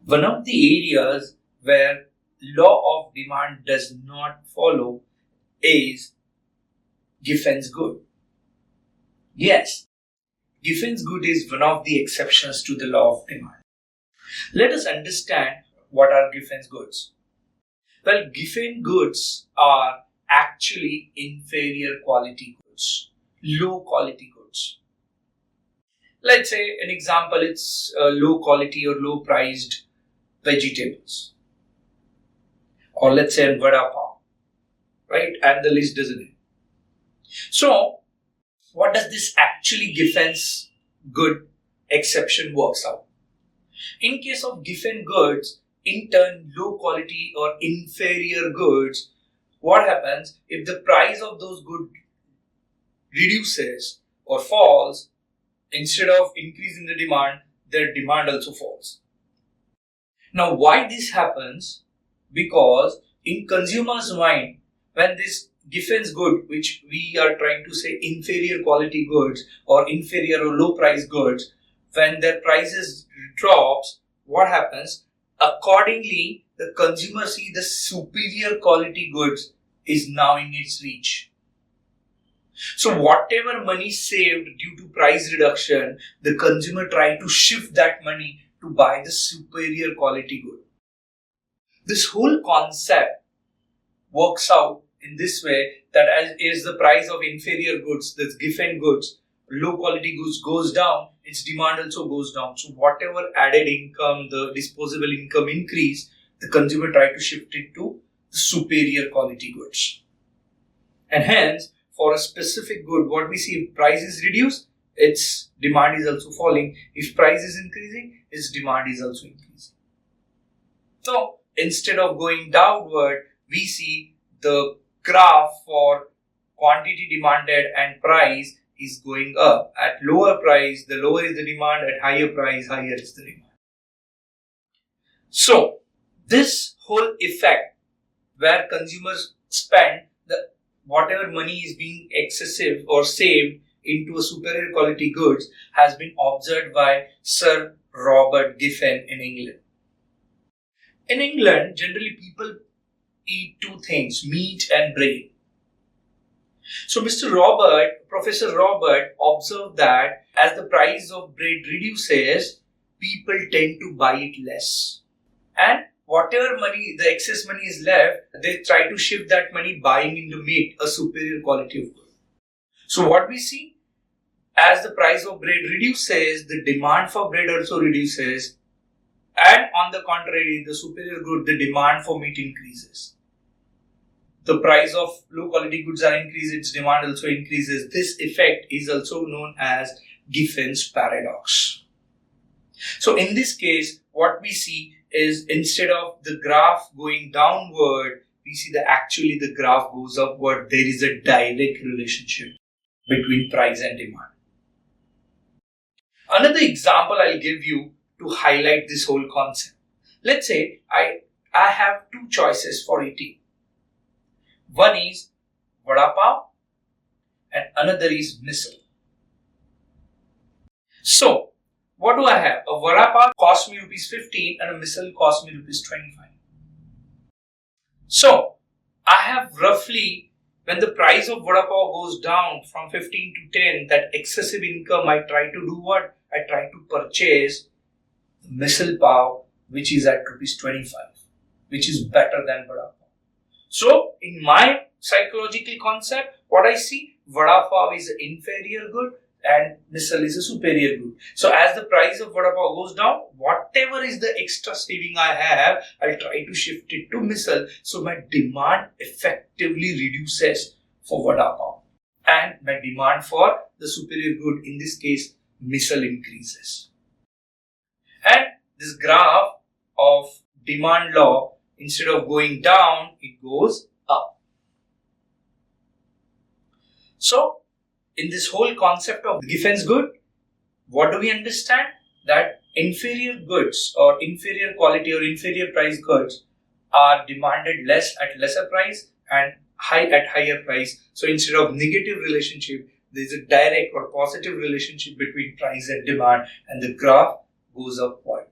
One of the areas where law of demand does not follow is Giffen's good. Yes, Giffen's good is one of the exceptions to the law of demand. Let us understand what are Giffen's goods. Well, Giffen goods are actually inferior quality goods, low quality goods. Let's say an example, it's low quality or low priced vegetables. Or let's say vada pav, right? And the list doesn't end. So, what does this actually Giffen's good exception works out? In case of Giffen goods, in turn low quality or inferior goods, what happens if the price of those goods reduces or falls, instead of increasing the demand, their demand also falls. Now, why this happens? Because in consumers' mind, when this Giffen's good, which we are trying to say inferior quality goods or inferior or low price goods, when their prices drops, what happens? Accordingly, the consumer see the superior quality goods is now in its reach. So whatever money saved due to price reduction, the consumer try to shift that money to buy the superior quality good. This whole concept works out in this way that as is the price of inferior goods, the Giffen goods, low quality goods goes down, its demand also goes down. So whatever added income, the disposable income increase, the consumer try to shift it to the superior quality goods. And hence, for a specific good, what we see, if price is reduced, its demand is also falling. If price is increasing, its demand is also increasing. So, instead of going downward, we see the graph for quantity demanded and price is going up. At lower price, the lower is the demand. At higher price, higher is the demand. So, this whole effect where consumers spend the whatever money is being excessive or saved into a superior quality goods has been observed by Sir Robert Giffen in England. In England, generally people eat two things, meat and bread. So Professor Robert observed that as the price of bread reduces, people tend to buy it less. And whatever money, the excess money is left, they try to shift that money buying into meat, a superior quality of good. So what we see, as the price of bread reduces, the demand for bread also reduces. And on the contrary, the superior good, the demand for meat increases. The price of low quality goods are increased, its demand also increases. This effect is also known as Giffen's paradox. So in this case, what we see is instead of the graph going downward, we see that actually the graph goes upward. There is a direct relationship between price and demand. Another example I'll give you to highlight this whole concept. Let's say I have two choices for eating. One is vada pav and another is misal. So, what do I have? A vada pav cost me rupees 15 and a misal cost me rupees 25. So, I have roughly, when the price of vada pav goes down from 15 to 10, that excessive income, I try to do what? I try to purchase misal pav, which is at rupees 25, which is better than vada pav. So, in my psychological concept, what I see, vada pav is an inferior good and misal is a superior good. So, as the price of vada pav goes down, whatever is the extra saving I have, I'll try to shift it to misal. So, my demand effectively reduces for vada pav. And my demand for the superior good, in this case, misal increases. And this graph of demand law, instead of going down, it goes up. So, in this whole concept of Giffen's good, what do we understand? That inferior goods or inferior quality or inferior price goods are demanded less at lesser price and high at higher price. So, instead of negative relationship, there is a direct or positive relationship between price and demand, and the graph goes upward.